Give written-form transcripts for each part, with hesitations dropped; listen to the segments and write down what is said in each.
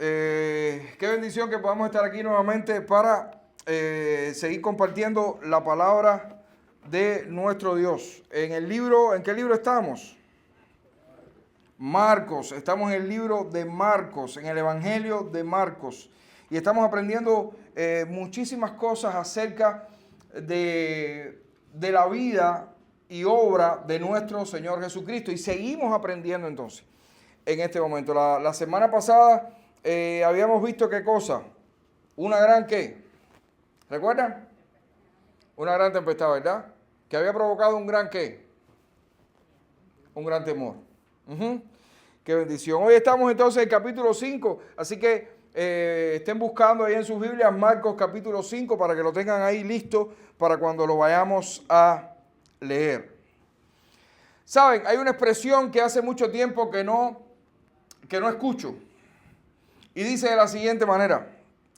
Qué bendición que podamos estar aquí nuevamente para seguir compartiendo la palabra de nuestro Dios. ¿En qué libro estamos? Marcos. Estamos en el libro de Marcos, en el Evangelio de Marcos. Y estamos aprendiendo muchísimas cosas acerca de la vida y obra de nuestro Señor Jesucristo. Y seguimos aprendiendo entonces en este momento. La semana pasada habíamos visto qué cosa. Una gran ¿qué? ¿Recuerdan? Una gran tempestad, ¿verdad? Que había provocado un gran ¿qué? Un gran temor. Qué bendición. Hoy estamos entonces en el capítulo 5, así que estén buscando ahí en sus Biblias Marcos capítulo 5 para que lo tengan ahí listo para cuando lo vayamos a leer. Saben, hay una expresión que hace mucho tiempo que no escucho y dice de la siguiente manera: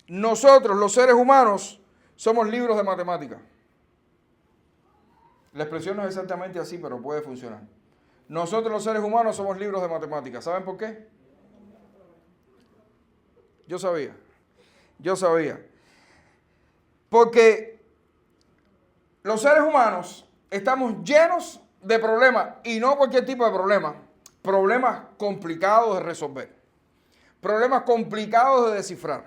nosotros los seres humanos somos libros de matemáticas. La expresión no es exactamente así, pero puede funcionar. Nosotros los seres humanos somos libros de matemáticas. ¿Saben por qué? Yo sabía. Porque los seres humanos estamos llenos de problemas, y no cualquier tipo de problemas, problemas complicados de resolver, problemas complicados de descifrar,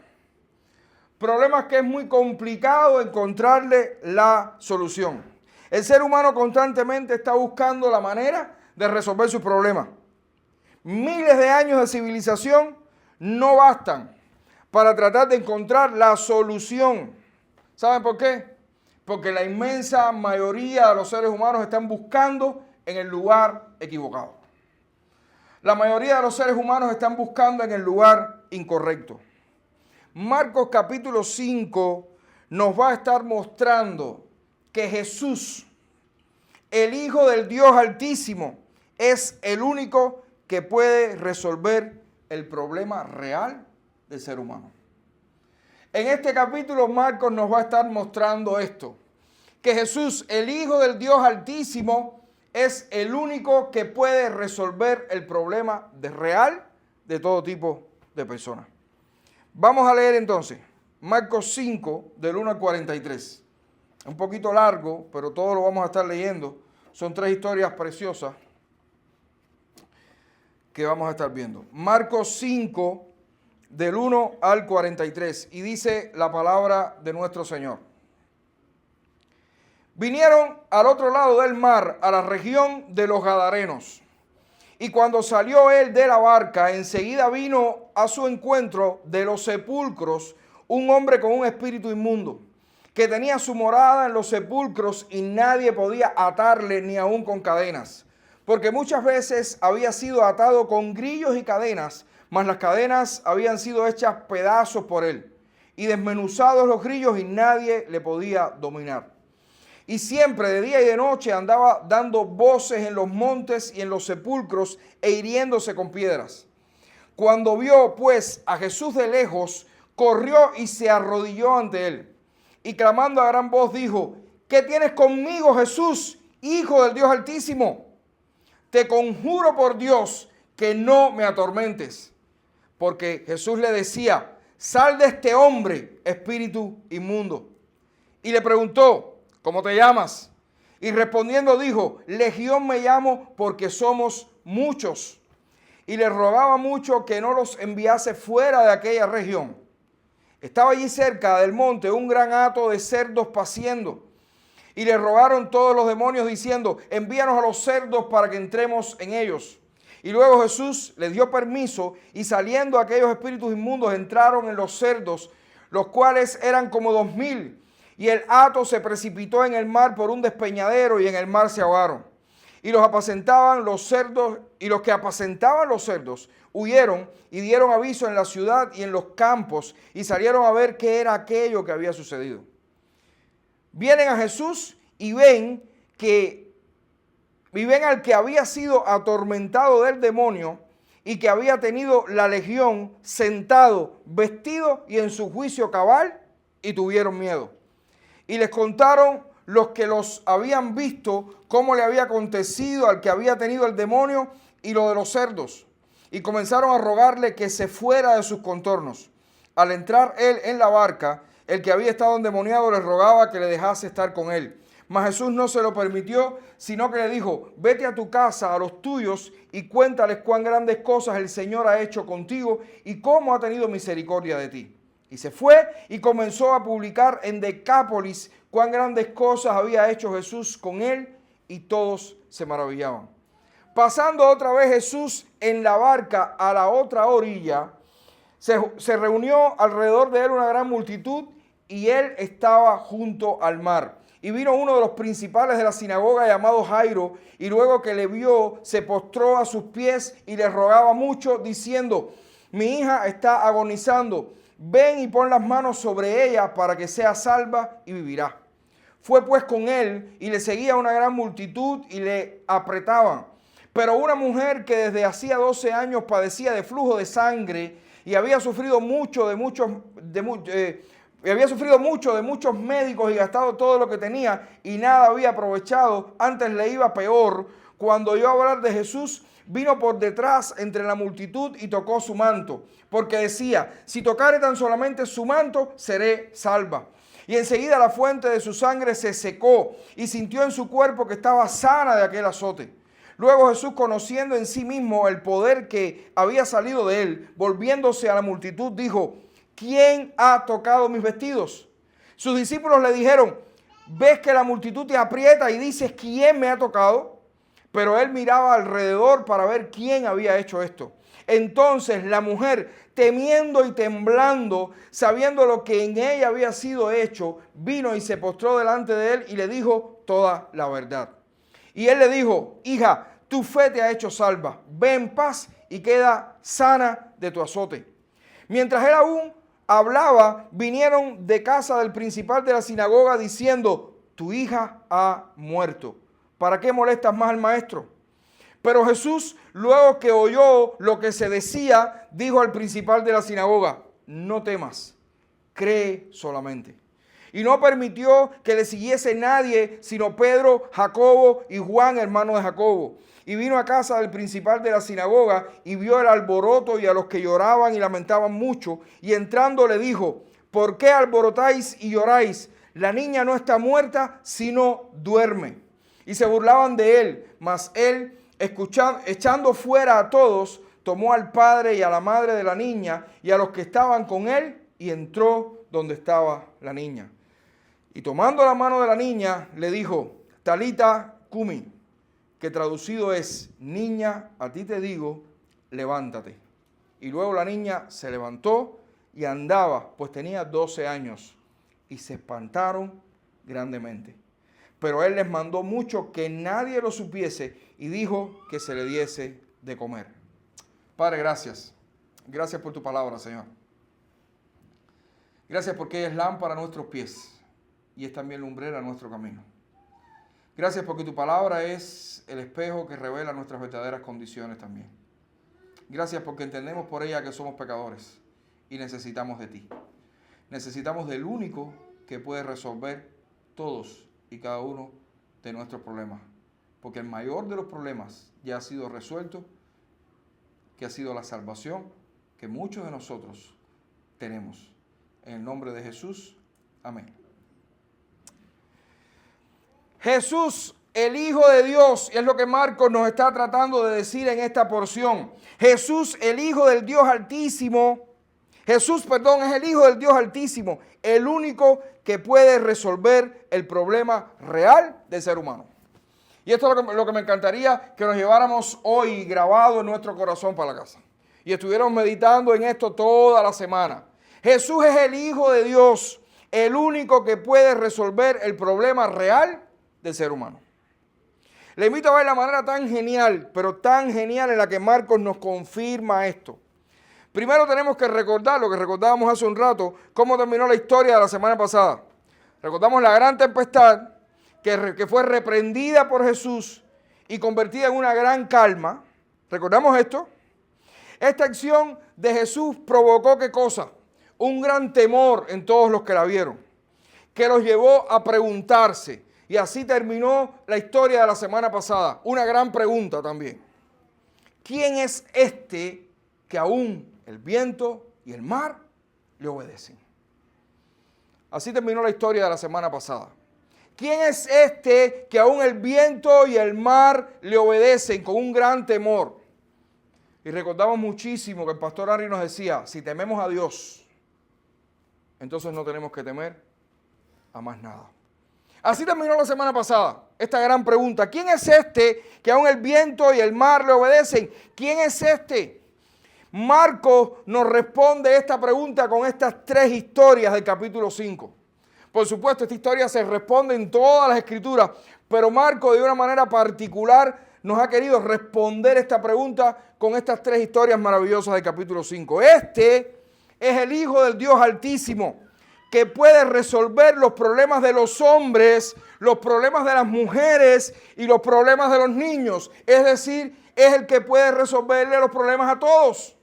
problemas que es muy complicado encontrarle la solución. El ser humano constantemente está buscando la manera de resolver sus problemas. Miles de años de civilización no bastan para tratar de encontrar la solución. ¿Saben por qué? Porque la inmensa mayoría de los seres humanos están buscando en el lugar equivocado. La mayoría de los seres humanos están buscando en el lugar incorrecto. Marcos capítulo 5 nos va a estar mostrando que Jesús, el Hijo del Dios Altísimo, es el único que puede resolver el problema real del ser humano. En este capítulo Marcos nos va a estar mostrando esto, que Jesús, el Hijo del Dios Altísimo, es el único que puede resolver el problema real de todo tipo de personas. Vamos a leer entonces Marcos 5 del 1 al 43. Un poquito largo, pero todo lo vamos a estar leyendo. Son 3 historias preciosas que vamos a estar viendo. Marcos 5 del 1 al 43, y dice la palabra de nuestro Señor. Vinieron al otro lado del mar, a la región de los Gadarenos, y cuando salió él de la barca, enseguida vino a su encuentro de los sepulcros un hombre con un espíritu inmundo, que tenía su morada en los sepulcros, y nadie podía atarle ni aun con cadenas, porque muchas veces había sido atado con grillos y cadenas, mas las cadenas habían sido hechas pedazos por él, y desmenuzados los grillos, y nadie le podía dominar. Y siempre de día y de noche andaba dando voces en los montes y en los sepulcros, e hiriéndose con piedras. Cuando vio pues a Jesús de lejos, corrió y se arrodilló ante él, y clamando a gran voz dijo: ¿qué tienes conmigo, Jesús, Hijo del Dios Altísimo? Te conjuro por Dios que no me atormentes. Porque Jesús le decía: sal de este hombre, espíritu inmundo. Y le preguntó: ¿cómo te llamas? Y respondiendo dijo: Legión me llamo, porque somos muchos. Y le rogaba mucho que no los enviase fuera de aquella región. Estaba allí cerca del monte un gran hato de cerdos paciendo. Y le rogaron todos los demonios diciendo: envíanos a los cerdos para que entremos en ellos. Y luego Jesús les dio permiso, y saliendo aquellos espíritus inmundos entraron en los cerdos, los cuales eran como 2000. Y el hato se precipitó en el mar por un despeñadero, y en el mar se ahogaron. Y los apacentaban los cerdos, y los que apacentaban los cerdos huyeron y dieron aviso en la ciudad y en los campos, y salieron a ver qué era aquello que había sucedido. Vienen a Jesús y ven al que había sido atormentado del demonio y que había tenido la legión sentado, vestido y en su juicio cabal, y tuvieron miedo. Y les contaron los que los habían visto cómo le había acontecido al que había tenido el demonio y lo de los cerdos. y comenzaron a rogarle que se fuera de sus contornos. Al entrar él en la barca, el que había estado endemoniado le rogaba que le dejase estar con él. Mas Jesús no se lo permitió, sino que le dijo: vete a tu casa, a los tuyos, y cuéntales cuán grandes cosas el Señor ha hecho contigo y cómo ha tenido misericordia de ti. Y se fue y comenzó a publicar en Decápolis cuán grandes cosas había hecho Jesús con él, y todos se maravillaban. Pasando otra vez Jesús en la barca a la otra orilla, se reunió alrededor de él una gran multitud, y él estaba junto al mar. Y vino uno de los principales de la sinagoga llamado Jairo, y luego que le vio, se postró a sus pies y le rogaba mucho, diciendo: mi hija está agonizando, ven y pon las manos sobre ella para que sea salva y vivirá. Fue pues con él, y le seguía una gran multitud y le apretaban. Pero una mujer que desde hacía 12 años padecía de flujo de sangre y había sufrido mucho de muchos médicos y gastado todo lo que tenía y nada había aprovechado, antes le iba peor, cuando oyó hablar de Jesús, vino por detrás entre la multitud y tocó su manto, porque decía: si tocare tan solamente su manto, seré salva. Y enseguida la fuente de su sangre se secó y sintió en su cuerpo que estaba sana de aquel azote. Luego Jesús, conociendo en sí mismo el poder que había salido de él, volviéndose a la multitud, dijo: ¿quién ha tocado mis vestidos? Sus discípulos le dijeron: ¿ves que la multitud te aprieta y dices: ¿quién me ha tocado? Pero él miraba alrededor para ver quién había hecho esto. Entonces la mujer, temiendo y temblando, sabiendo lo que en ella había sido hecho, vino y se postró delante de él y le dijo toda la verdad. Y él le dijo: hija, tu fe te ha hecho salva. Ve en paz y queda sana de tu azote. Mientras él aún hablaba, vinieron de casa del principal de la sinagoga diciendo: tu hija ha muerto. ¿Para qué molestas más al maestro? Pero Jesús, luego que oyó lo que se decía, dijo al principal de la sinagoga: no temas, cree solamente. Y no permitió que le siguiese nadie, sino Pedro, Jacobo y Juan, hermano de Jacobo. Y vino a casa del principal de la sinagoga y vio el alboroto y a los que lloraban y lamentaban mucho. Y entrando le dijo: ¿por qué alborotáis y lloráis? La niña no está muerta, sino duerme. Y se burlaban de él, mas él, echando fuera a todos, tomó al padre y a la madre de la niña y a los que estaban con él, y entró donde estaba la niña. Y tomando la mano de la niña, le dijo: Talita cumi, que traducido es: niña, a ti te digo, levántate. Y luego la niña se levantó y andaba, pues tenía 12 años, y se espantaron grandemente. Pero él les mandó mucho que nadie lo supiese y dijo que se le diese de comer. Padre, gracias. Gracias por tu palabra, Señor. Gracias porque ella es lámpara a nuestros pies y es también lumbrera a nuestro camino. Gracias porque tu palabra es el espejo que revela nuestras verdaderas condiciones también. Gracias porque entendemos por ella que somos pecadores y necesitamos de ti. Necesitamos del único que puede resolver todos y cada uno de nuestros problemas. Porque el mayor de los problemas ya ha sido resuelto, que ha sido la salvación que muchos de nosotros tenemos. En el nombre de Jesús, amén. Jesús, el Hijo de Dios, y es lo que Marcos nos está tratando de decir en esta porción. Jesús, el Hijo del Dios Altísimo. Es el Hijo del Dios Altísimo, el único que puede resolver el problema real del ser humano. Y esto es lo que me encantaría que nos lleváramos hoy grabado en nuestro corazón para la casa. Y estuviéramos meditando en esto toda la semana. Jesús es el Hijo de Dios, el único que puede resolver el problema real del ser humano. Le invito a ver la manera tan genial, pero tan genial en la que Marcos nos confirma esto. Primero tenemos que recordar lo que recordábamos hace un rato, cómo terminó la historia de la semana pasada. Recordamos la gran tempestad que fue reprendida por Jesús y convertida en una gran calma. ¿Recordamos esto? Esta acción de Jesús provocó ¿qué cosa? Un gran temor en todos los que la vieron, que los llevó a preguntarse. Y así terminó la historia de la semana pasada. Una gran pregunta también. ¿Quién es este que aún el viento y el mar le obedecen. Así terminó la historia de la semana pasada. ¿Quién es este que aún el viento y el mar le obedecen con un gran temor? Y recordamos muchísimo que el pastor Henry nos decía, si tememos a Dios, entonces no tenemos que temer a más nada. Así terminó la semana pasada esta gran pregunta. ¿Quién es este que aún el viento y el mar le obedecen? ¿Quién es este? Marcos nos responde esta pregunta con estas 3 historias del capítulo 5. Por supuesto, esta historia se responde en todas las escrituras, pero Marcos de una manera particular nos ha querido responder esta pregunta con estas 3 historias maravillosas del capítulo 5. Este es el Hijo del Dios Altísimo, que puede resolver los problemas de los hombres, los problemas de las mujeres y los problemas de los niños. Es decir, es el que puede resolverle los problemas a todos,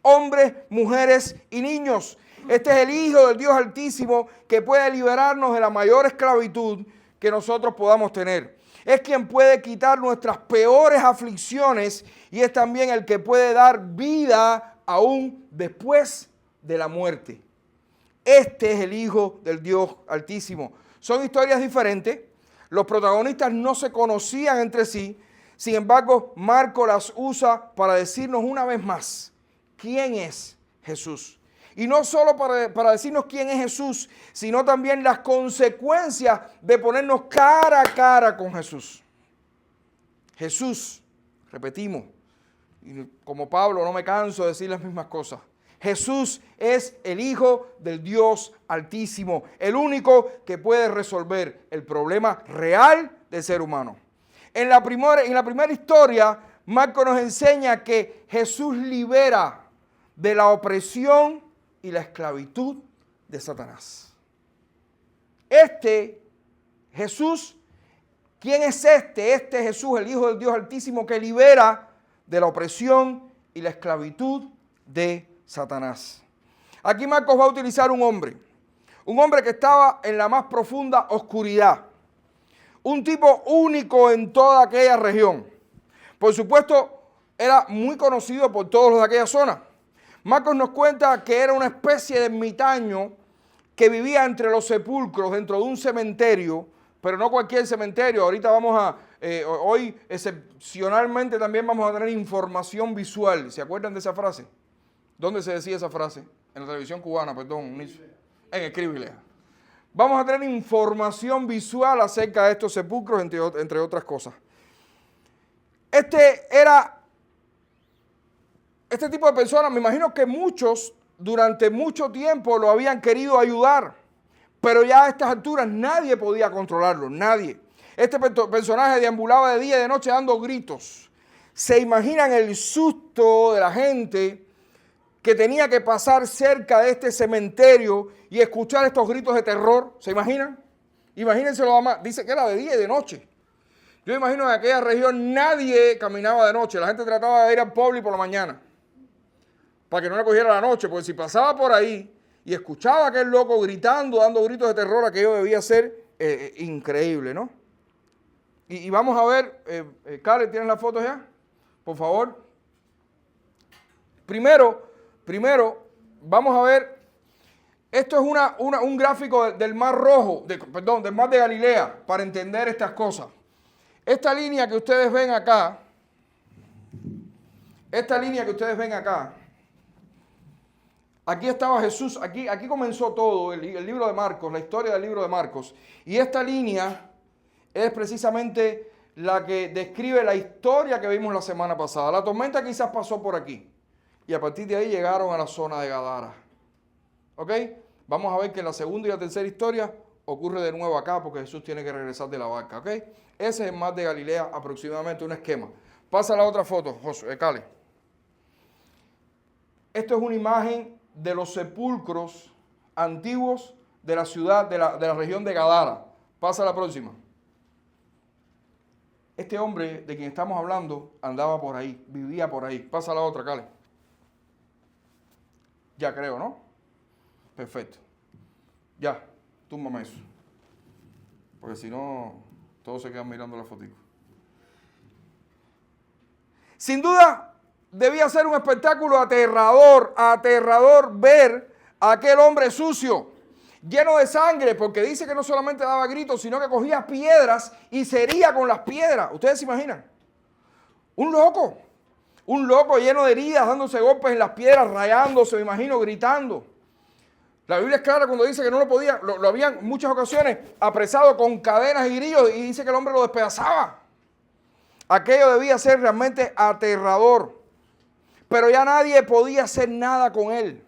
hombres, mujeres y niños. Este es el Hijo del Dios Altísimo que puede liberarnos de la mayor esclavitud que nosotros podamos tener. Es quien puede quitar nuestras peores aflicciones y es también el que puede dar vida aún después de la muerte. Este es el Hijo del Dios Altísimo. Son historias diferentes. Los protagonistas no se conocían entre sí. Sin embargo, Marcos las usa para decirnos una vez más quién es Jesús. Y no solo para decirnos quién es Jesús, sino también las consecuencias de ponernos cara a cara con Jesús. Jesús, repetimos, y como Pablo no me canso de decir las mismas cosas. Jesús es el Hijo del Dios Altísimo, el único que puede resolver el problema real del ser humano. En la primera historia, Marcos nos enseña que Jesús libera de la opresión y la esclavitud de Satanás. Este Jesús, ¿quién es este? Este Jesús, el Hijo del Dios Altísimo, que libera de la opresión y la esclavitud de Satanás. Aquí Marcos va a utilizar un hombre que estaba en la más profunda oscuridad, un tipo único en toda aquella región. Por supuesto, era muy conocido por todos los de aquella zona. Marcos nos cuenta que era una especie de ermitaño que vivía entre los sepulcros, dentro de un cementerio, pero no cualquier cementerio. Ahorita hoy excepcionalmente también vamos a tener información visual. ¿Se acuerdan de esa frase? ¿Dónde se decía esa frase? En la televisión cubana, perdón. En Escribe y Lea. Vamos a tener información visual acerca de estos sepulcros, entre otras cosas. Este tipo de personas, me imagino que muchos durante mucho tiempo lo habían querido ayudar, pero ya a estas alturas nadie podía controlarlo, nadie. Este personaje deambulaba de día y de noche dando gritos. ¿Se imaginan el susto de la gente que tenía que pasar cerca de este cementerio y escuchar estos gritos de terror? ¿Se imaginan? Imagínenselo, más. Dice que era de día y de noche. Yo imagino que en aquella región nadie caminaba de noche. La gente trataba de ir al pueblo por la mañana para que no le cogiera la noche, porque si pasaba por ahí y escuchaba a aquel loco gritando, dando gritos de terror, aquello debía ser increíble, ¿no? Y vamos a ver, Karen, ¿tienes las fotos ya? Por favor. Primero, vamos a ver, esto es un gráfico del Mar Rojo, del Mar de Galilea, para entender estas cosas. Esta línea que ustedes ven acá, aquí estaba Jesús, aquí comenzó todo, el libro de Marcos, la historia del libro de Marcos. Y esta línea es precisamente la que describe la historia que vimos la semana pasada. La tormenta quizás pasó por aquí. Y a partir de ahí llegaron a la zona de Gadara. ¿Ok? Vamos a ver que en la segunda y la tercera historia ocurre de nuevo acá porque Jesús tiene que regresar de la barca. ¿Ok? Ese es el mar de Galilea, aproximadamente un esquema. Pasa la otra foto, Cale. Esto es una imagen de los sepulcros antiguos de la ciudad, de la región de Gadara. Pasa la próxima. Este hombre de quien estamos hablando andaba por ahí, vivía por ahí. Pasa la otra, Cale. Ya creo, ¿no? Perfecto. Ya, túmbame eso. Porque si no, todos se quedan mirando la fotico. Sin duda, debía ser un espectáculo aterrador ver a aquel hombre sucio, lleno de sangre, porque dice que no solamente daba gritos, sino que cogía piedras y se hería con las piedras. ¿Ustedes se imaginan? Un loco lleno de heridas, dándose golpes en las piedras, rayándose, me imagino, gritando. La Biblia es clara cuando dice que no lo podía, lo habían en muchas ocasiones apresado con cadenas y grillos y dice que el hombre lo despedazaba. Aquello debía ser realmente aterrador. Pero ya nadie podía hacer nada con él.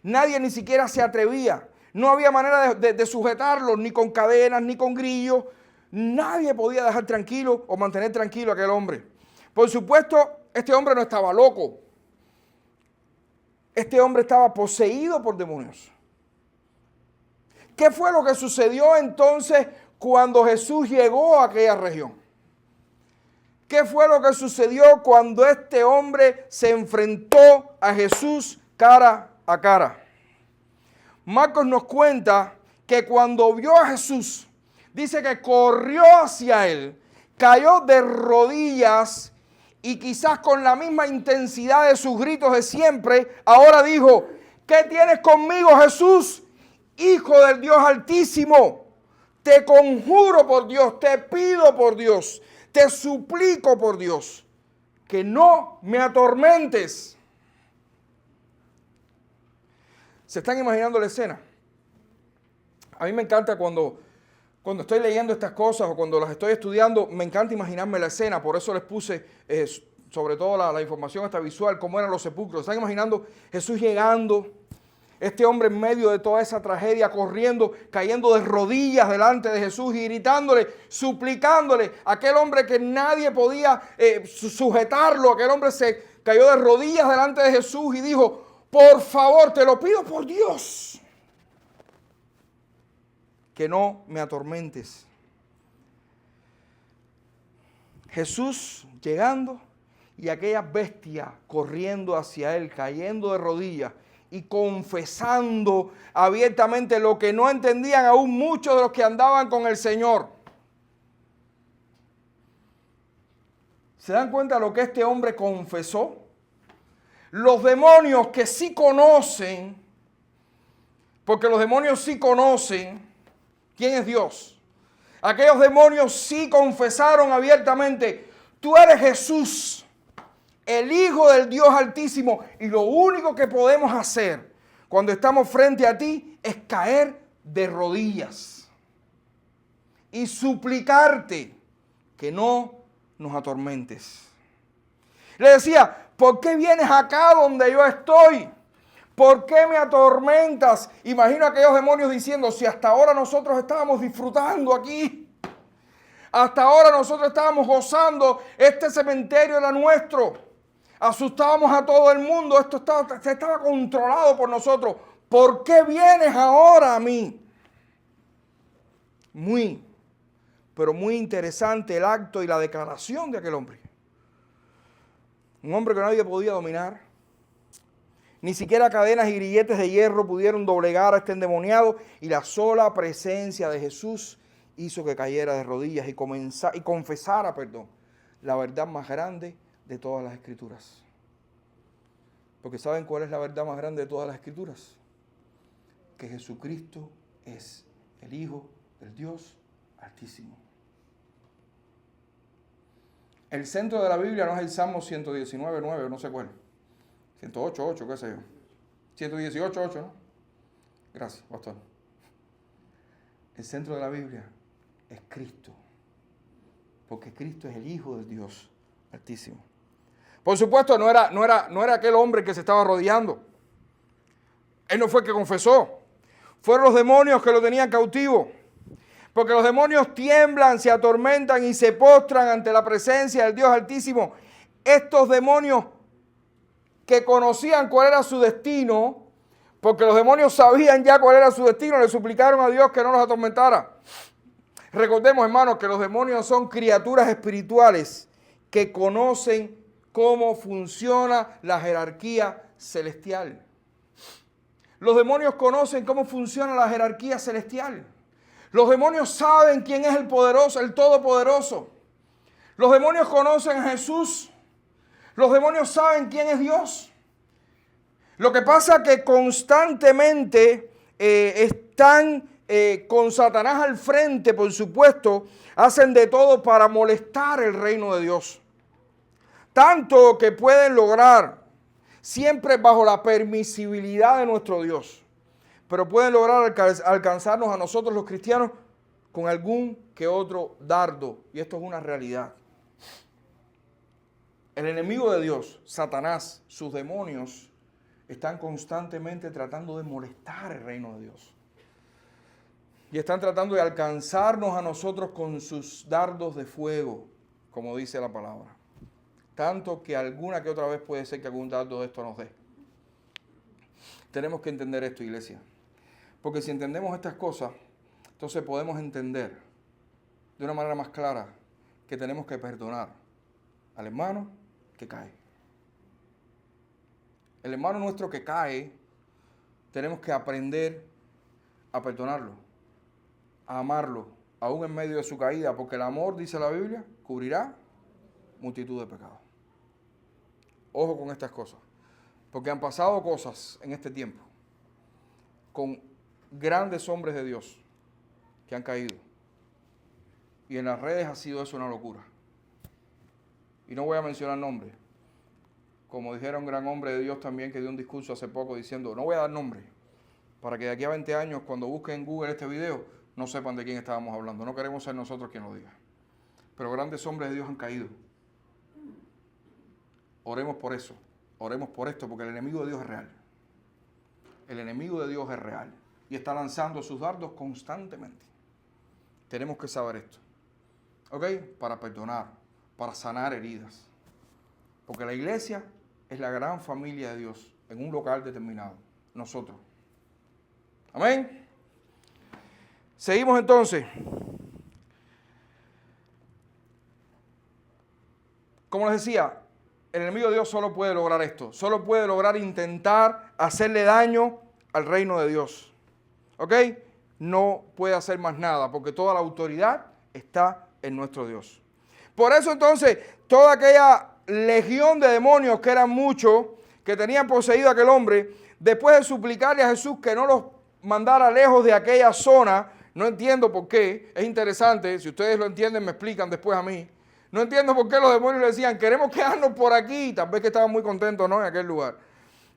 Nadie ni siquiera se atrevía. No había manera de sujetarlo, ni con cadenas, ni con grillos. Nadie podía dejar tranquilo o mantener tranquilo a aquel hombre. Por supuesto, este hombre no estaba loco. Este hombre estaba poseído por demonios. ¿Qué fue lo que sucedió entonces cuando Jesús llegó a aquella región? ¿Qué fue lo que sucedió cuando este hombre se enfrentó a Jesús cara a cara? Marcos nos cuenta que cuando vio a Jesús, dice que corrió hacia él, cayó de rodillas y quizás con la misma intensidad de sus gritos de siempre, ahora dijo: ¿qué tienes conmigo, Jesús, Hijo del Dios Altísimo? Te conjuro por Dios, te pido por Dios, te suplico por Dios, que no me atormentes. ¿Se están imaginando la escena? A mí me encanta cuando estoy leyendo estas cosas o cuando las estoy estudiando, me encanta imaginarme la escena. Por eso les puse sobre todo la información esta visual, cómo eran los sepulcros. ¿Están imaginando Jesús llegando? Este hombre en medio de toda esa tragedia, corriendo, cayendo de rodillas delante de Jesús y gritándole, suplicándole. Aquel hombre que nadie podía sujetarlo, aquel hombre se cayó de rodillas delante de Jesús y dijo: por favor, te lo pido por Dios, que no me atormentes. Jesús llegando y aquella bestia corriendo hacia él, cayendo de rodillas y confesando abiertamente lo que no entendían aún muchos de los que andaban con el Señor. ¿Se dan cuenta de lo que este hombre confesó? Los demonios que sí conocen, porque los demonios sí conocen quién es Dios. Aquellos demonios sí confesaron abiertamente: tú eres Jesús, el Hijo del Dios Altísimo, y lo único que podemos hacer cuando estamos frente a ti es caer de rodillas y suplicarte que no nos atormentes. Le decía: ¿por qué vienes acá donde yo estoy? ¿Por qué me atormentas? Imagino a aquellos demonios diciendo: si hasta ahora nosotros estábamos disfrutando aquí, hasta ahora nosotros estábamos gozando, este cementerio era nuestro, asustábamos a todo el mundo, esto estaba controlado por nosotros, ¿por qué vienes ahora a mí? Pero muy interesante el acto y la declaración de aquel hombre. Un hombre que nadie podía dominar. Ni siquiera cadenas y grilletes de hierro pudieron doblegar a este endemoniado, y la sola presencia de Jesús hizo que cayera de rodillas y confesara la verdad más grande de todas las Escrituras. Porque ¿saben cuál es la verdad más grande de todas las Escrituras? Que Jesucristo es el Hijo del Dios Altísimo. El centro de la Biblia no es el Salmo 119, 9, no sé cuál. 108, 8, qué sé yo. 118, 8, ¿no? Gracias, pastor. El centro de la Biblia es Cristo. Porque Cristo es el Hijo del Dios Altísimo. Por supuesto, no era aquel hombre que se estaba rodeando. Él no fue el que confesó. Fueron los demonios que lo tenían cautivo. Porque los demonios tiemblan, se atormentan y se postran ante la presencia del Dios Altísimo. Estos demonios que conocían cuál era su destino, porque los demonios sabían ya cuál era su destino, le suplicaron a Dios que no los atormentara. Recordemos, hermanos, que los demonios son criaturas espirituales que conocen cómo funciona la jerarquía celestial. Los demonios conocen cómo funciona la jerarquía celestial. Los demonios saben quién es el poderoso, el todopoderoso. Los demonios conocen a Jesús. Los demonios saben quién es Dios. Lo que pasa es que constantemente están con Satanás al frente, por supuesto, hacen de todo para molestar el reino de Dios. Tanto que pueden lograr, siempre bajo la permisibilidad de nuestro Dios, pero pueden lograr alcanzarnos a nosotros los cristianos con algún que otro dardo. Y esto es una realidad. El enemigo de Dios, Satanás, sus demonios, están constantemente tratando de molestar el reino de Dios. Y están tratando de alcanzarnos a nosotros con sus dardos de fuego, como dice la palabra. Tanto que alguna que otra vez puede ser que algún dardo de esto nos dé. Tenemos que entender esto, iglesia. Porque si entendemos estas cosas, entonces podemos entender de una manera más clara que tenemos que perdonar al hermano que cae. El hermano nuestro que cae, tenemos que aprender a perdonarlo, a amarlo, aún en medio de su caída, porque el amor, dice la Biblia, cubrirá multitud de pecados. Ojo con estas cosas, porque han pasado cosas en este tiempo con grandes hombres de Dios que han caído. Y en las redes ha sido eso una locura. Y no voy a mencionar nombres. Como dijera un gran hombre de Dios también que dio un discurso hace poco diciendo, no voy a dar nombre, para que de aquí a 20 años, cuando busquen en Google este video, no sepan de quién estábamos hablando. No queremos ser nosotros quien lo diga. Pero grandes hombres de Dios han caído. Oremos por eso. Oremos por esto, porque el enemigo de Dios es real. El enemigo de Dios es real. Y está lanzando sus dardos constantemente. Tenemos que saber esto. ¿Ok? Para perdonar, para sanar heridas. Porque la iglesia es la gran familia de Dios en un local determinado. Nosotros. Amén. Seguimos entonces. Como les decía, el enemigo de Dios solo puede lograr esto. Solo puede lograr intentar hacerle daño al reino de Dios. ¿Ok? No puede hacer más nada porque toda la autoridad está en nuestro Dios. Por eso entonces, toda aquella legión de demonios, que eran muchos, que tenían poseído a aquel hombre, después de suplicarle a Jesús que no los mandara lejos de aquella zona, no entiendo por qué, es interesante, si ustedes lo entienden me explican después a mí, no entiendo por qué los demonios le decían, queremos quedarnos por aquí, tal vez que estaban muy contentos, ¿no?, en aquel lugar.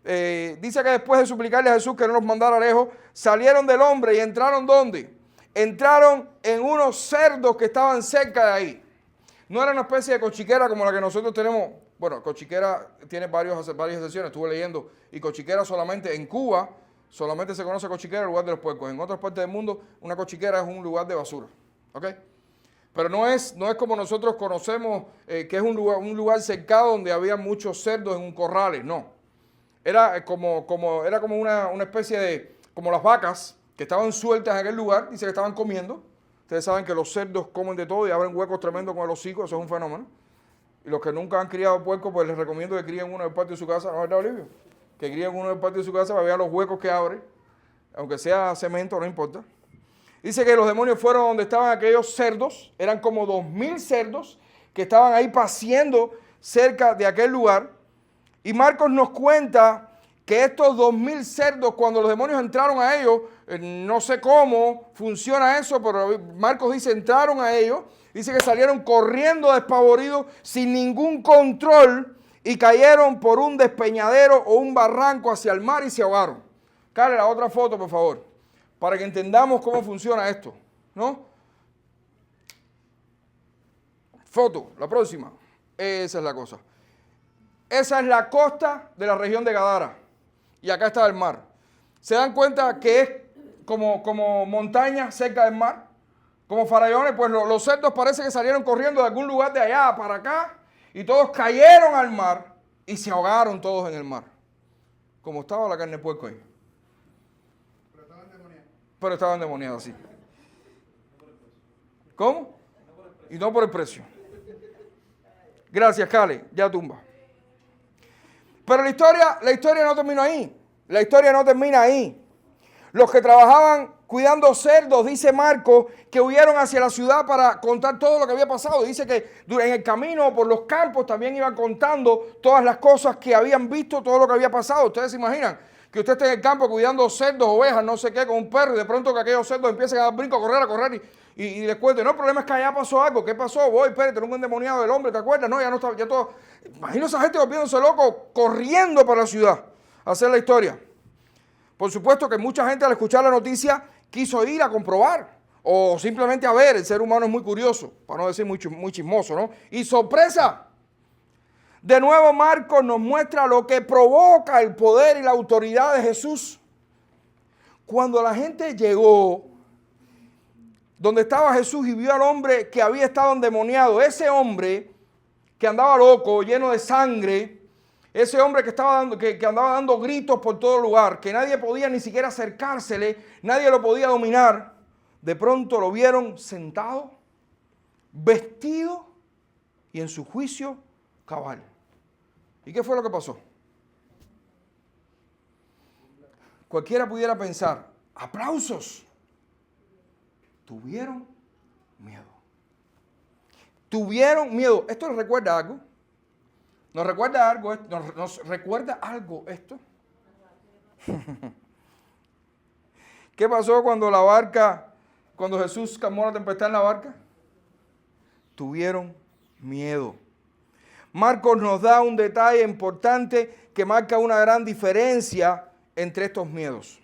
Dice que después de suplicarle a Jesús que no los mandara lejos, salieron del hombre y entraron ¿dónde? Entraron en unos cerdos que estaban cerca de ahí. No era una especie de cochiquera como la que nosotros tenemos. Bueno, cochiquera tiene varias excepciones, estuve leyendo. Y cochiquera solamente en Cuba, solamente se conoce cochiquera en el lugar de los puercos. En otras partes del mundo, una cochiquera es un lugar de basura. ¿Ok? Pero no es como nosotros conocemos, que es un lugar cercado donde había muchos cerdos en un corrales. No. Era como una especie de, como las vacas que estaban sueltas en aquel lugar, dice que estaban comiendo. Ustedes saben que los cerdos comen de todo y abren huecos tremendos con el hocico, eso es un fenómeno. Y los que nunca han criado puerco, pues les recomiendo que críen uno del patio de su casa, ¿no es verdad, Olivio? Que críen uno del patio de su casa para ver los huecos que abre, aunque sea cemento, no importa. Dice que los demonios fueron donde estaban aquellos cerdos, eran como 2000 cerdos que estaban ahí paciendo cerca de aquel lugar. Y Marcos nos cuenta que estos 2000 cerdos, cuando los demonios entraron a ellos, no sé cómo funciona eso, pero Marcos dice, entraron a ellos, dice que salieron corriendo despavoridos, sin ningún control, y cayeron por un despeñadero o un barranco hacia el mar y se ahogaron. Carle la otra foto, por favor, para que entendamos cómo funciona esto, ¿no? Foto, la próxima. Esa es la cosa. Esa es la costa de la región de Gadara. Y acá está el mar. ¿Se dan cuenta que es como montaña cerca del mar? Como farallones, pues los cerdos parece que salieron corriendo de algún lugar de allá para acá y todos cayeron al mar y se ahogaron todos en el mar. Como estaba la carne de puerco ahí. Pero estaban endemoniados, sí. ¿Cómo? Y no por el precio. Gracias, Cale. Ya tumba. Pero la historia no terminó ahí. La historia no termina ahí. Los que trabajaban cuidando cerdos, dice Marcos, que huyeron hacia la ciudad para contar todo lo que había pasado. Dice que en el camino por los campos también iban contando todas las cosas que habían visto, todo lo que había pasado. Ustedes se imaginan que usted esté en el campo cuidando cerdos, ovejas, no sé qué, con un perro, y de pronto que aquellos cerdos empiecen a dar brinco, a correr, y les cuente, no, el problema es que allá pasó algo. ¿Qué pasó? Voy, espérate, tengo un endemoniado del hombre, ¿te acuerdas? No, ya no está, ya todo. Imagino a esa gente volviéndose loco, corriendo para la ciudad a hacer la historia. Por supuesto que mucha gente al escuchar la noticia quiso ir a comprobar o simplemente a ver. El ser humano es muy curioso, para no decir muy chismoso, ¿no? Y sorpresa. De nuevo Marcos nos muestra lo que provoca el poder y la autoridad de Jesús. Cuando la gente llegó donde estaba Jesús y vio al hombre que había estado endemoniado, ese hombre que andaba loco, lleno de sangre, ese hombre que andaba dando gritos por todo lugar, que nadie podía ni siquiera acercársele, nadie lo podía dominar, de pronto lo vieron sentado, vestido y en su juicio cabal. ¿Y qué fue lo que pasó? Cualquiera pudiera pensar, aplausos. Tuvieron miedo. Tuvieron miedo. ¿Esto les recuerda algo? ¿Nos recuerda algo? ¿Nos recuerda algo esto? ¿Qué pasó cuando Jesús calmó la tempestad en la barca? Tuvieron miedo. Marcos nos da un detalle importante que marca una gran diferencia entre estos miedos.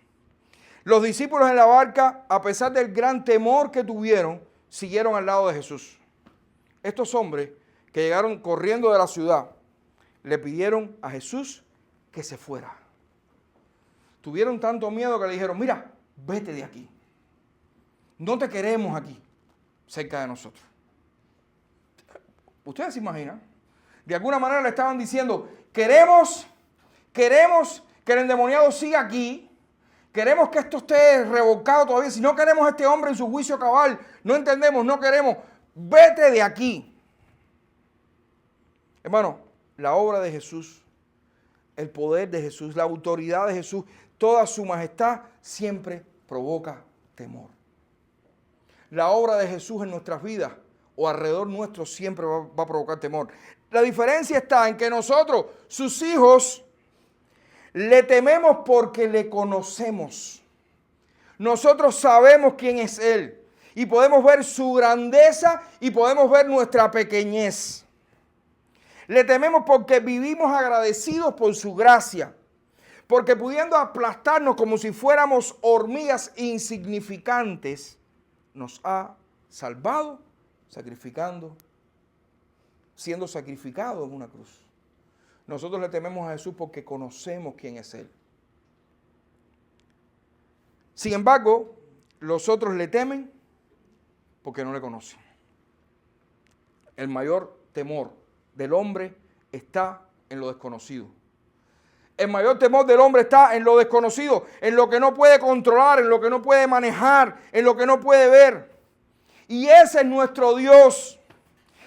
Los discípulos en la barca, a pesar del gran temor que tuvieron, siguieron al lado de Jesús. Estos hombres que llegaron corriendo de la ciudad, le pidieron a Jesús que se fuera. Tuvieron tanto miedo que le dijeron, mira, vete de aquí. No te queremos aquí, cerca de nosotros. ¿Ustedes se imaginan? De alguna manera le estaban diciendo, queremos que el endemoniado siga aquí. Queremos que esto esté revocado todavía. Si no queremos a este hombre en su juicio cabal, no entendemos, no queremos. Vete de aquí. Hermano, la obra de Jesús, el poder de Jesús, la autoridad de Jesús, toda su majestad siempre provoca temor. La obra de Jesús en nuestras vidas o alrededor nuestro siempre va a provocar temor. La diferencia está en que nosotros, sus hijos, le tememos porque le conocemos. Nosotros sabemos quién es Él y podemos ver su grandeza y podemos ver nuestra pequeñez. Le tememos porque vivimos agradecidos por su gracia, porque pudiendo aplastarnos como si fuéramos hormigas insignificantes, nos ha salvado siendo sacrificado en una cruz. Nosotros le tememos a Jesús porque conocemos quién es Él. Sin embargo, los otros le temen porque no le conocen. El mayor temor del hombre está en lo desconocido. El mayor temor del hombre está en lo desconocido, en lo que no puede controlar, en lo que no puede manejar, en lo que no puede ver. Y ese es nuestro Dios.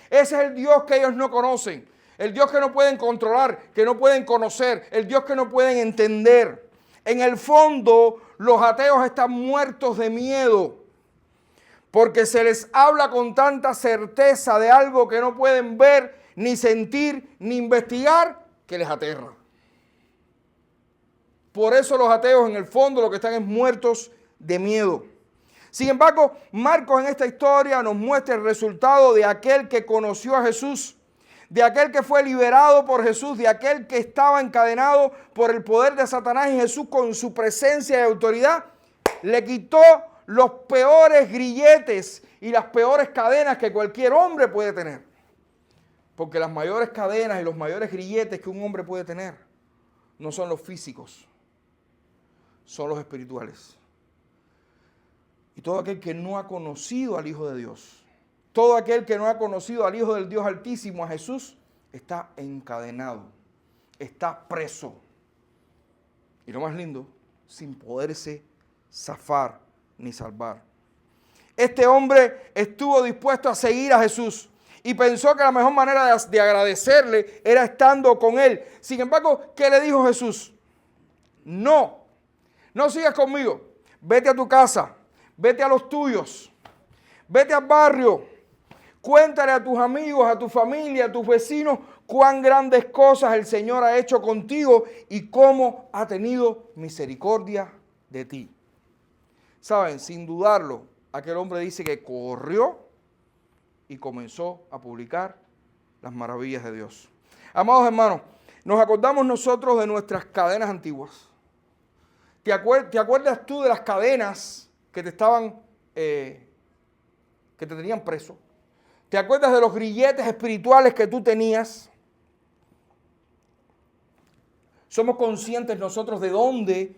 Ese es el Dios que ellos no conocen. El Dios que no pueden controlar, que no pueden conocer, el Dios que no pueden entender. En el fondo, los ateos están muertos de miedo, porque se les habla con tanta certeza de algo que no pueden ver, ni sentir, ni investigar, que les aterra. Por eso los ateos en el fondo lo que están es muertos de miedo. Sin embargo, Marcos en esta historia nos muestra el resultado de aquel que conoció a Jesús, de aquel que fue liberado por Jesús, de aquel que estaba encadenado por el poder de Satanás, y Jesús con su presencia y autoridad le quitó los peores grilletes y las peores cadenas que cualquier hombre puede tener. Porque las mayores cadenas y los mayores grilletes que un hombre puede tener no son los físicos, son los espirituales. Y todo aquel que no ha conocido al Hijo de Dios, todo aquel que no ha conocido al Hijo del Dios Altísimo, a Jesús, está encadenado, está preso. Y lo más lindo, sin poderse zafar ni salvar. Este hombre estuvo dispuesto a seguir a Jesús y pensó que la mejor manera de agradecerle era estando con él. Sin embargo, ¿qué le dijo Jesús? No sigas conmigo. Vete a tu casa, vete a los tuyos, vete al barrio, cuéntale a tus amigos, a tu familia, a tus vecinos cuán grandes cosas el Señor ha hecho contigo y cómo ha tenido misericordia de ti. Saben, sin dudarlo, aquel hombre dice que corrió y comenzó a publicar las maravillas de Dios. Amados hermanos, nos acordamos nosotros de nuestras cadenas antiguas. ¿Te acuerdas tú de las cadenas que te estaban, que te tenían preso? ¿Te acuerdas de los grilletes espirituales que tú tenías? Somos conscientes nosotros de dónde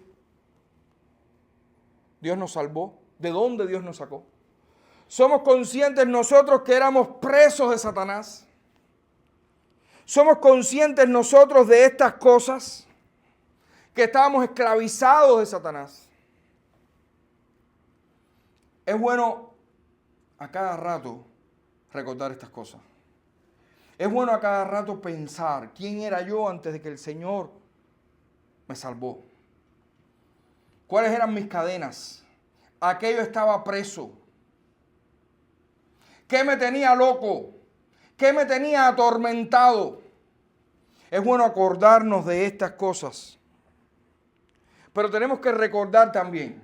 Dios nos salvó, de dónde Dios nos sacó. Somos conscientes nosotros que éramos presos de Satanás. Somos conscientes nosotros de estas cosas, que estábamos esclavizados de Satanás. Es bueno a cada rato recordar estas cosas. Es bueno a cada rato pensar quién era yo antes de que el Señor me salvó. ¿Cuáles eran mis cadenas? ¿A qué yo estaba preso? ¿Qué me tenía loco? ¿Qué me tenía atormentado? Es bueno acordarnos de estas cosas. Pero tenemos que recordar también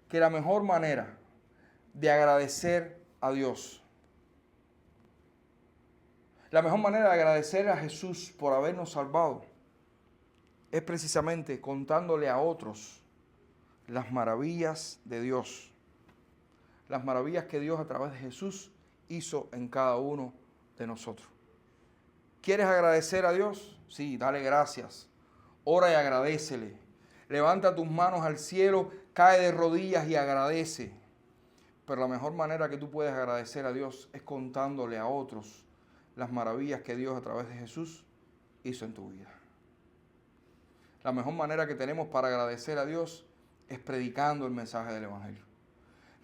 que la mejor manera de agradecer a Dios, la mejor manera de agradecer a Jesús por habernos salvado, es precisamente contándole a otros las maravillas de Dios. Las maravillas que Dios a través de Jesús hizo en cada uno de nosotros. ¿Quieres agradecer a Dios? Sí, dale gracias. Ora y agradécele. Levanta tus manos al cielo, cae de rodillas y agradece. Pero la mejor manera que tú puedes agradecer a Dios es contándole a otros las maravillas que Dios a través de Jesús hizo en tu vida. La mejor manera que tenemos para agradecer a Dios es predicando el mensaje del Evangelio.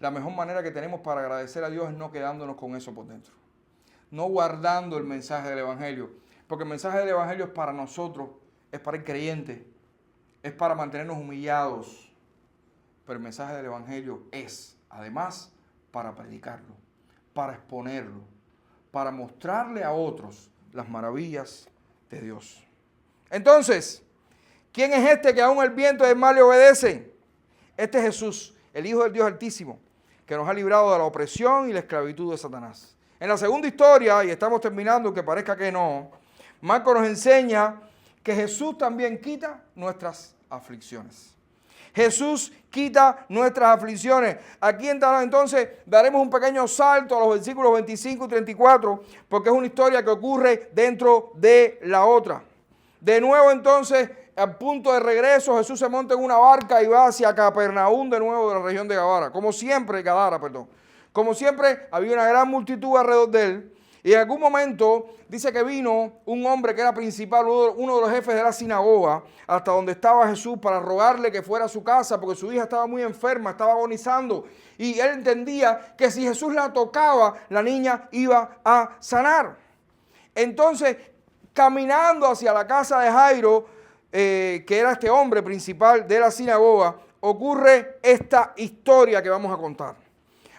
La mejor manera que tenemos para agradecer a Dios es no quedándonos con eso por dentro. No guardando el mensaje del Evangelio. Porque el mensaje del Evangelio es para nosotros, es para el creyente, es para mantenernos humillados. Pero el mensaje del Evangelio es, además, para predicarlo, para exponerlo, para mostrarle a otros las maravillas de Dios. Entonces, ¿quién es este que aún el viento y el mar le obedecen? Este es Jesús, el Hijo del Dios Altísimo, que nos ha librado de la opresión y la esclavitud de Satanás. En la segunda historia, y estamos terminando, aunque parezca que no, Marcos nos enseña que Jesús también quita nuestras aflicciones. Jesús quita nuestras aflicciones. Aquí entonces daremos un pequeño salto a los versículos 25 y 34, porque es una historia que ocurre dentro de la otra. De nuevo entonces, al punto de regreso, Jesús se monta en una barca y va hacia Capernaum, de nuevo de la región de Gadara. Como siempre, Como siempre, había una gran multitud alrededor de él. Y en algún momento dice que vino un hombre que era principal, uno de los jefes de la sinagoga, hasta donde estaba Jesús para rogarle que fuera a su casa porque su hija estaba muy enferma, estaba agonizando. Y él entendía que si Jesús la tocaba, la niña iba a sanar. Entonces, caminando hacia la casa de Jairo, que era este hombre principal de la sinagoga, ocurre esta historia que vamos a contar.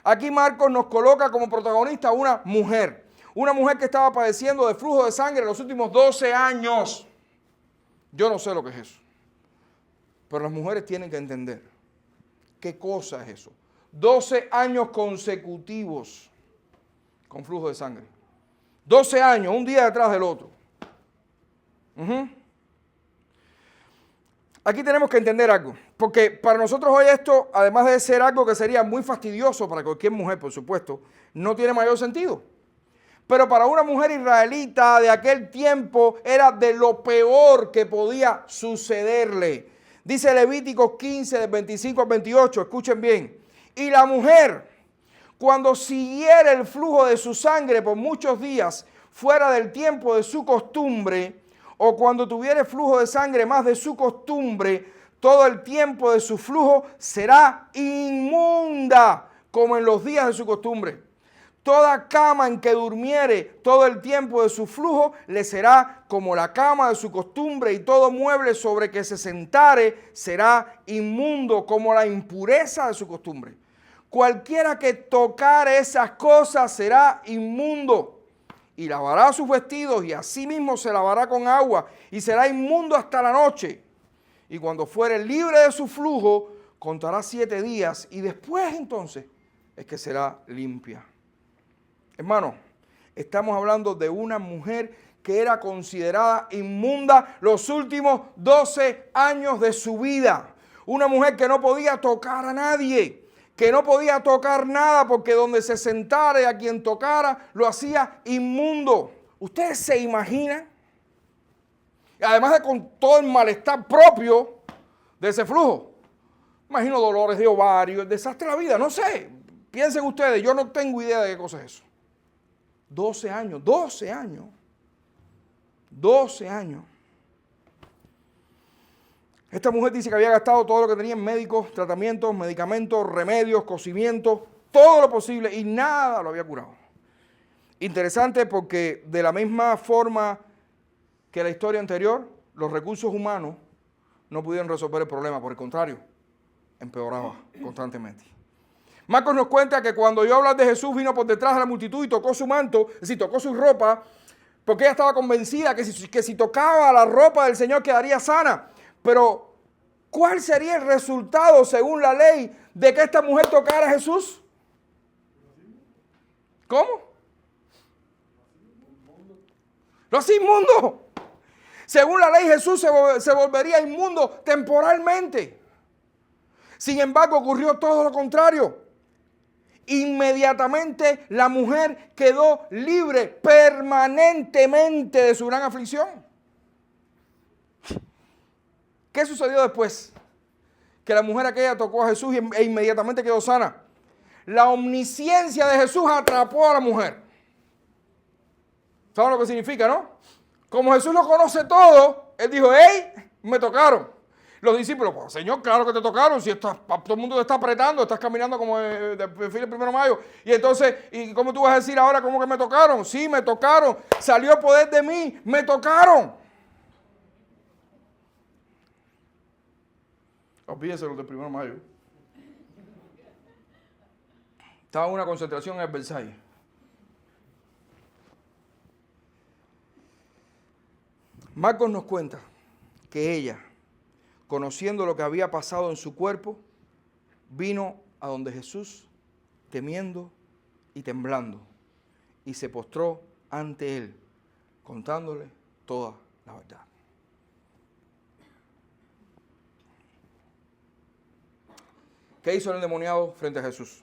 Aquí Marcos nos coloca como protagonista una mujer que estaba padeciendo de flujo de sangre en los últimos 12 años. Yo no sé lo que es eso, pero las mujeres tienen que entender qué cosa es eso. 12 años consecutivos con flujo de sangre. 12 años, un día detrás del otro. Aquí tenemos que entender algo, porque para nosotros hoy esto, además de ser algo que sería muy fastidioso para cualquier mujer, por supuesto, no tiene mayor sentido. Pero para una mujer israelita de aquel tiempo era de lo peor que podía sucederle. Dice Levíticos 15, del 25 al 28, escuchen bien. Y la mujer, cuando siguiera el flujo de su sangre por muchos días fuera del tiempo de su costumbre, o cuando tuviere flujo de sangre más de su costumbre, todo el tiempo de su flujo será inmunda, como en los días de su costumbre. Toda cama en que durmiere todo el tiempo de su flujo le será como la cama de su costumbre, y todo mueble sobre que se sentare será inmundo como la impureza de su costumbre. Cualquiera que tocare esas cosas será inmundo, y lavará sus vestidos, y asimismo se lavará con agua, y será inmundo hasta la noche. Y cuando fuere libre de su flujo, contará 7 días, y después entonces es que será limpia. Hermano, estamos hablando de una mujer que era considerada inmunda los últimos 12 años de su vida. Una mujer que no podía tocar a nadie, que no podía tocar nada, porque donde se sentara y a quien tocara lo hacía inmundo. ¿Ustedes se imaginan? Además de con todo el malestar propio de ese flujo. Imagino dolores de ovario, el desastre de la vida, no sé. Piensen ustedes, yo no tengo idea de qué cosa es eso. 12 años, 12 años. 12 años. Esta mujer dice que había gastado todo lo que tenía en médicos, tratamientos, medicamentos, remedios, cocimientos, todo lo posible, y nada lo había curado. Interesante, porque de la misma forma que la historia anterior, los recursos humanos no pudieron resolver el problema, por el contrario, empeoraba constantemente. Marcos nos cuenta que cuando oyó hablar de Jesús, vino por detrás de la multitud y tocó su manto, es decir, tocó su ropa, porque ella estaba convencida que si tocaba la ropa del Señor quedaría sana. Pero, ¿cuál sería el resultado, según la ley, de que esta mujer tocara a Jesús? ¿Cómo? Lo hacía inmundo. Según la ley, Jesús se volvería inmundo temporalmente. Sin embargo, ocurrió todo lo contrario. Inmediatamente la mujer quedó libre permanentemente de su gran aflicción. ¿Qué sucedió después? Que la mujer aquella tocó a Jesús e inmediatamente quedó sana. La omnisciencia de Jesús atrapó a la mujer. ¿Saben lo que significa, no? Como Jesús lo conoce todo, él dijo, ¡hey! Me tocaron. Los discípulos, pues, Señor, claro que te tocaron, si todo el mundo te está apretando, estás caminando como de desfile el 1 de mayo. Y entonces, ¿y cómo tú vas a decir ahora cómo que me tocaron? Sí, me tocaron, salió poder de mí, me tocaron. Olvídense los del 1 de mayo. Estaba en una concentración en el Versalles. Marcos nos cuenta que ella, conociendo lo que había pasado en su cuerpo, vino a donde Jesús, temiendo y temblando, y se postró ante él, contándole toda la verdad. ¿Qué hizo el endemoniado frente a Jesús?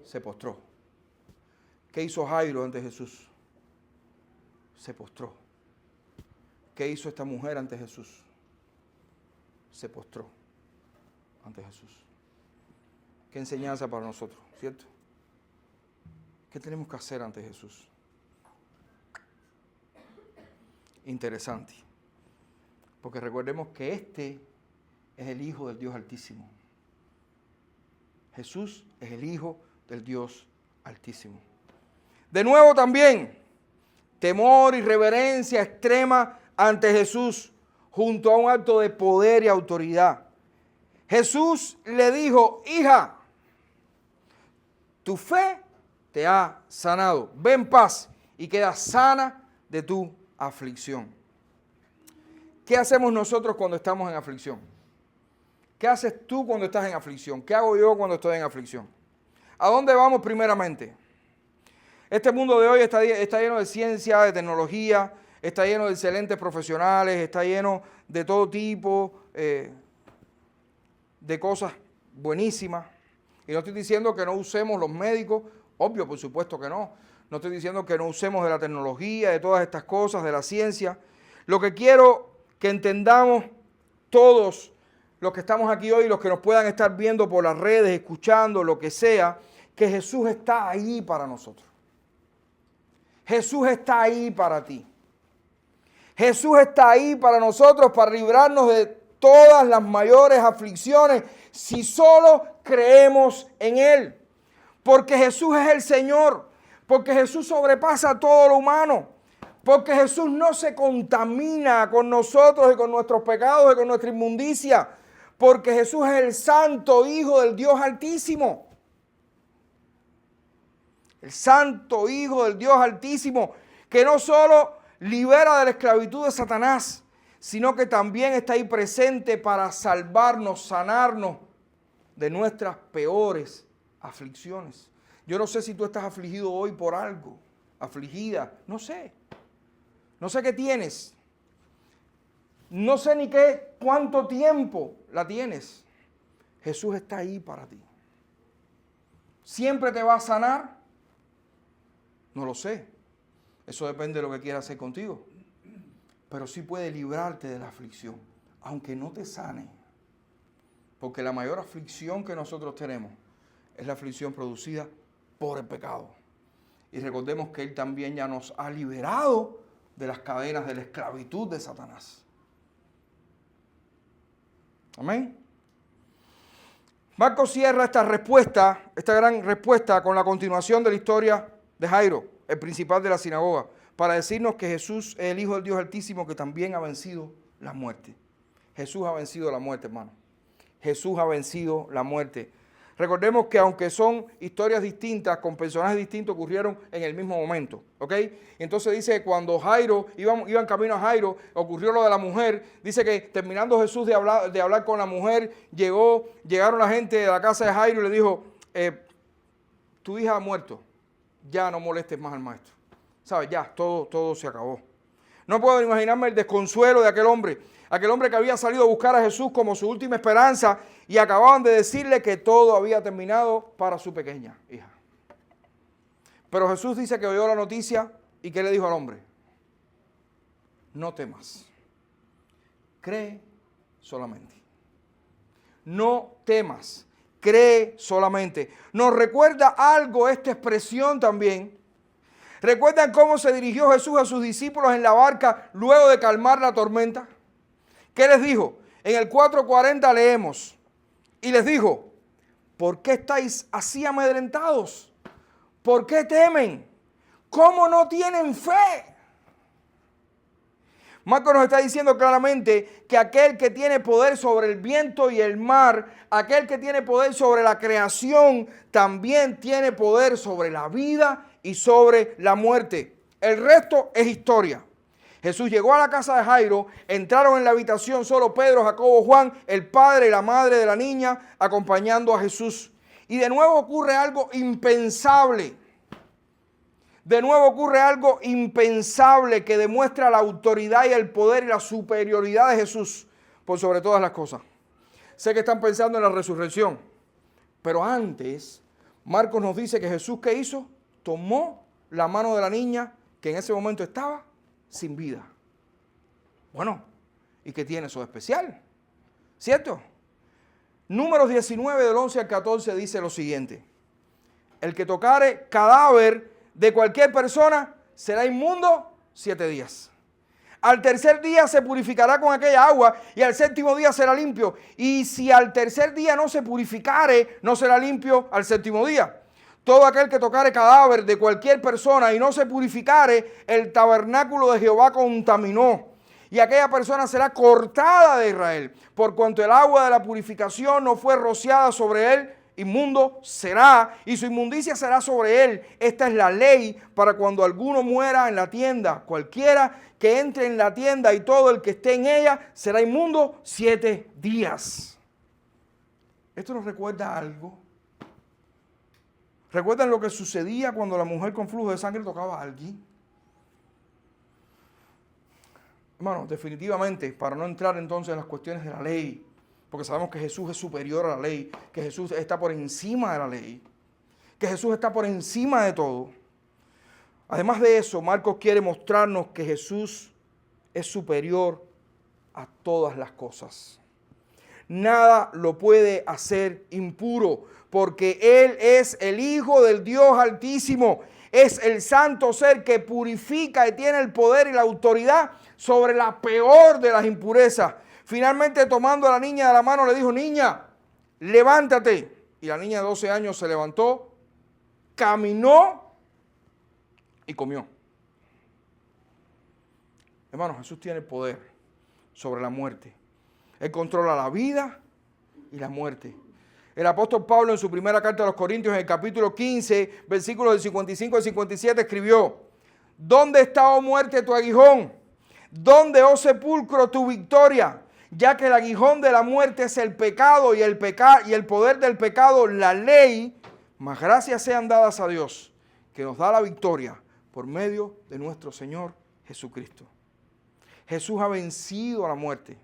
Se postró. ¿Qué hizo Jairo ante Jesús? Se postró. ¿Qué hizo esta mujer ante Jesús? Se postró ante Jesús. Qué enseñanza para nosotros, ¿cierto? ¿Qué tenemos que hacer ante Jesús? Interesante. Porque recordemos que este es el Hijo del Dios Altísimo. Jesús es el Hijo del Dios Altísimo. De nuevo también, temor y reverencia extrema ante Jesús, junto a un acto de poder y autoridad. Jesús le dijo, hija, tu fe te ha sanado. Ve en paz y queda sana de tu aflicción. ¿Qué hacemos nosotros cuando estamos en aflicción? ¿Qué haces tú cuando estás en aflicción? ¿Qué hago yo cuando estoy en aflicción? ¿A dónde vamos primeramente? Este mundo de hoy está lleno de ciencia, de tecnología, está lleno de excelentes profesionales, está lleno de todo tipo de cosas buenísimas. Y no estoy diciendo que no usemos los médicos, obvio, por supuesto que no. No estoy diciendo que no usemos de la tecnología, de todas estas cosas, de la ciencia. Lo que quiero que entendamos todos los que estamos aquí hoy, los que nos puedan estar viendo por las redes, escuchando, lo que sea, que Jesús está ahí para nosotros. Jesús está ahí para ti. Jesús está ahí para nosotros, para librarnos de todas las mayores aflicciones, si solo creemos en Él. porque Jesús es el Señor, porque Jesús sobrepasa todo lo humano, porque Jesús no se contamina con nosotros y con nuestros pecados y con nuestra inmundicia, porque Jesús es el Santo Hijo del Dios Altísimo. El Santo Hijo del Dios Altísimo, que no solo libera de la esclavitud de Satanás, sino que también está ahí presente para salvarnos, sanarnos de nuestras peores aflicciones. Yo no sé si tú estás afligido hoy por algo, afligida, no sé. No sé qué tienes. No sé ni cuánto tiempo la tienes. Jesús está ahí para ti. ¿Siempre te va a sanar? No lo sé. Eso depende de lo que quiera hacer contigo. Pero sí puede librarte de la aflicción, aunque no te sane. Porque la mayor aflicción que nosotros tenemos es la aflicción producida por el pecado. Y recordemos que Él también ya nos ha liberado de las cadenas de la esclavitud de Satanás. Amén. Marcos cierra esta respuesta, esta gran respuesta, con la continuación de la historia de Jairo, el principal de la sinagoga, para decirnos que Jesús es el Hijo del Dios Altísimo, que también ha vencido la muerte. Jesús ha vencido la muerte, hermano. Jesús ha vencido la muerte. Recordemos que aunque son historias distintas, con personajes distintos, ocurrieron en el mismo momento, ¿ok? Entonces dice que cuando Jairo, iban camino a Jairo, ocurrió lo de la mujer. Dice que terminando Jesús de hablar con la mujer, llegaron la gente de la casa de Jairo y le dijo, tu hija ha muerto, ya no molestes más al maestro. ¿Sabes? Ya, todo se acabó. No puedo imaginarme el desconsuelo de aquel hombre que había salido a buscar a Jesús como su última esperanza y acababan de decirle que todo había terminado para su pequeña hija. Pero Jesús dice que oyó la noticia y ¿qué le dijo al hombre? No temas, cree solamente. No temas, cree solamente. Nos recuerda algo esta expresión también. ¿Recuerdan cómo se dirigió Jesús a sus discípulos en la barca luego de calmar la tormenta? ¿Qué les dijo? En el 4:40 leemos, y les dijo, ¿por qué estáis así amedrentados? ¿Por qué temen? ¿Cómo no tienen fe? Marcos nos está diciendo claramente que aquel que tiene poder sobre el viento y el mar, aquel que tiene poder sobre la creación, también tiene poder sobre la vida y sobre la muerte. El resto es historia. Jesús llegó a la casa de Jairo, entraron en la habitación solo Pedro, Jacobo, Juan, el padre y la madre de la niña, acompañando a Jesús. Y de nuevo ocurre algo impensable. De nuevo ocurre algo impensable que demuestra la autoridad y el poder y la superioridad de Jesús por sobre todas las cosas. Sé que están pensando en la resurrección, pero antes Marcos nos dice que Jesús, ¿qué hizo? Tomó la mano de la niña que en ese momento estaba sin vida. Bueno, ¿y qué tiene eso de especial? ¿Cierto? Números 19 del 11 al 14 dice lo siguiente. El que tocare cadáver de cualquier persona será inmundo 7 días. Al tercer día se purificará con aquella agua y al séptimo día será limpio. Y si al tercer día no se purificare, no será limpio al séptimo día. Todo aquel que tocare cadáver de cualquier persona y no se purificare, el tabernáculo de Jehová contaminó. Y aquella persona será cortada de Israel, por cuanto el agua de la purificación no fue rociada sobre él, inmundo será, y su inmundicia será sobre él. Esta es la ley para cuando alguno muera en la tienda. Cualquiera que entre en la tienda y todo el que esté en ella será inmundo 7 días. Esto nos recuerda algo. ¿Recuerdan lo que sucedía cuando la mujer con flujo de sangre tocaba a alguien? Hermano, definitivamente, para no entrar entonces en las cuestiones de la ley, porque sabemos que Jesús es superior a la ley, que Jesús está por encima de la ley, que Jesús está por encima de todo. Además de eso, Marcos quiere mostrarnos que Jesús es superior a todas las cosas. Nada lo puede hacer impuro, porque Él es el Hijo del Dios Altísimo. Es el santo ser que purifica y tiene el poder y la autoridad sobre la peor de las impurezas. Finalmente, tomando a la niña de la mano, le dijo, niña, levántate. Y la niña de 12 años se levantó caminó y comió. Hermano, Jesús tiene el poder sobre la muerte. Él controla la vida y la muerte. El apóstol Pablo en su primera carta a los Corintios, en el capítulo 15, versículos del 55 al 57, escribió: ¿Dónde está, oh muerte, tu aguijón? ¿Dónde, oh sepulcro, tu victoria? Ya que el aguijón de la muerte es el pecado y el poder del pecado, la ley. Mas gracias sean dadas a Dios, que nos da la victoria por medio de nuestro Señor Jesucristo. Jesús ha vencido a la muerte.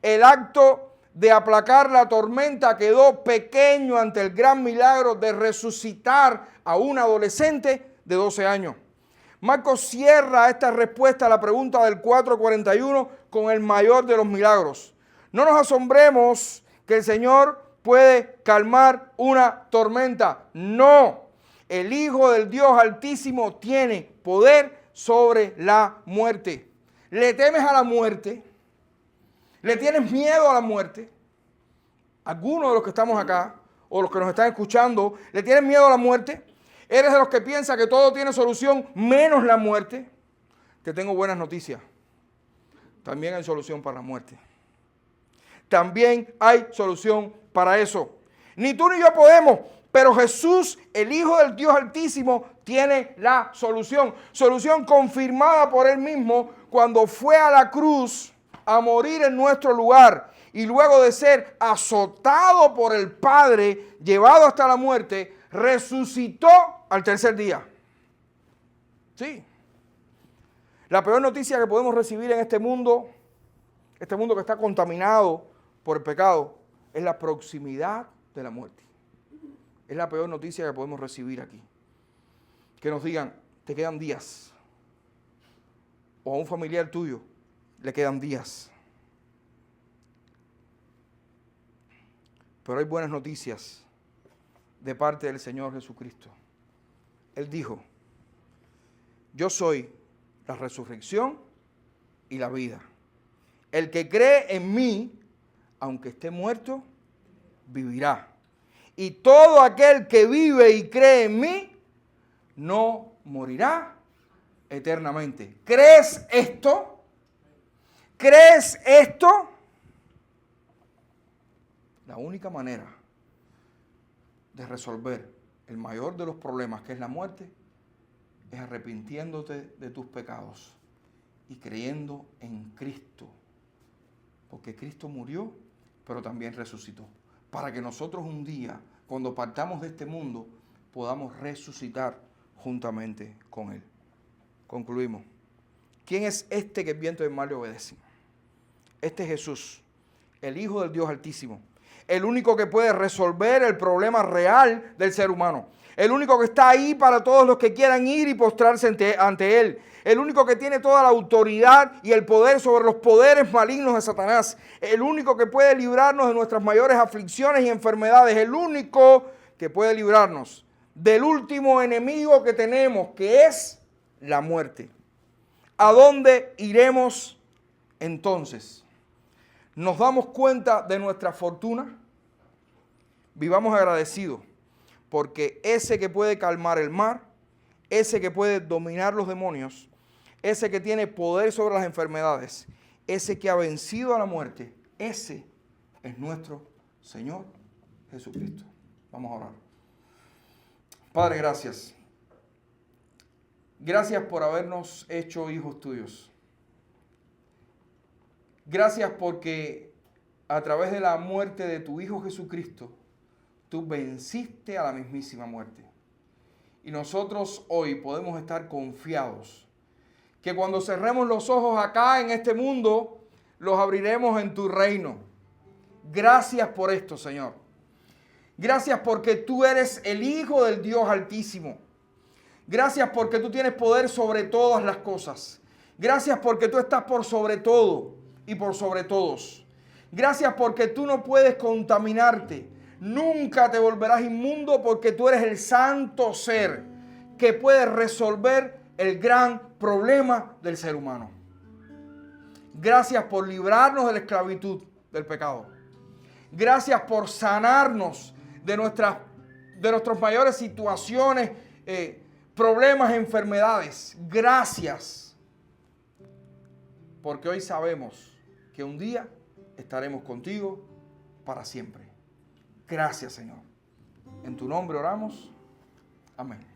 El acto de aplacar la tormenta quedó pequeño ante el gran milagro de resucitar a un adolescente de 12 años. Marcos cierra esta respuesta a la pregunta del 4:41 con el mayor de los milagros. No nos asombremos que el Señor puede calmar una tormenta. No, el Hijo del Dios Altísimo tiene poder sobre la muerte. ¿Le temes a la muerte? ¿Le tienes miedo a la muerte? Algunos de los que estamos acá o los que nos están escuchando, ¿le tienen miedo a la muerte? ¿Eres de los que piensa que todo tiene solución menos la muerte? Te tengo buenas noticias. También hay solución para la muerte. También hay solución para eso. Ni tú ni yo podemos, pero Jesús, el Hijo del Dios Altísimo, tiene la solución. Solución confirmada por Él mismo cuando fue a la cruz a morir en nuestro lugar y luego de ser azotado por el Padre, llevado hasta la muerte, resucitó al tercer día. Sí. La peor noticia que podemos recibir en este mundo que está contaminado por el pecado, es la proximidad de la muerte. Es la peor noticia que podemos recibir aquí. Que nos digan, te quedan días. O a un familiar tuyo le quedan días. Pero hay buenas noticias de parte del Señor Jesucristo. Él dijo: yo soy la resurrección y la vida. El que cree en mí, aunque esté muerto, vivirá. Y todo aquel que vive y cree en mí, no morirá eternamente. ¿Crees esto? ¿Crees esto? La única manera de resolver el mayor de los problemas, que es la muerte, es arrepintiéndote de tus pecados y creyendo en Cristo. Porque Cristo murió, pero también resucitó. Para que nosotros un día, cuando partamos de este mundo, podamos resucitar juntamente con Él. Concluimos. ¿Quién es este que el viento del mar le obedece? Este es Jesús, el Hijo del Dios Altísimo. El único que puede resolver el problema real del ser humano. El único que está ahí para todos los que quieran ir y postrarse ante Él. El único que tiene toda la autoridad y el poder sobre los poderes malignos de Satanás. El único que puede librarnos de nuestras mayores aflicciones y enfermedades. El único que puede librarnos del último enemigo que tenemos, que es la muerte. ¿A dónde iremos entonces? ¿Nos damos cuenta de nuestra fortuna? Vivamos agradecidos, porque ese que puede calmar el mar, ese que puede dominar los demonios, ese que tiene poder sobre las enfermedades, ese que ha vencido a la muerte, ese es nuestro Señor Jesucristo. Vamos a orar. Padre, gracias. Gracias por habernos hecho hijos tuyos. Gracias porque a través de la muerte de tu Hijo Jesucristo, tú venciste a la mismísima muerte. Y nosotros hoy podemos estar confiados que cuando cerremos los ojos acá en este mundo, los abriremos en tu reino. Gracias por esto, Señor. Gracias porque tú eres el Hijo del Dios Altísimo. Gracias porque tú tienes poder sobre todas las cosas. Gracias porque tú estás por sobre todo y por sobre todos. Gracias porque tú no puedes contaminarte. Nunca te volverás inmundo porque tú eres el santo ser que puede resolver el gran problema del ser humano. Gracias por librarnos de la esclavitud del pecado. Gracias por sanarnos de nuestras de nuestras mayores situaciones, problemas, enfermedades. Gracias, porque hoy sabemos que un día estaremos contigo para siempre. Gracias, Señor. En tu nombre oramos. Amén.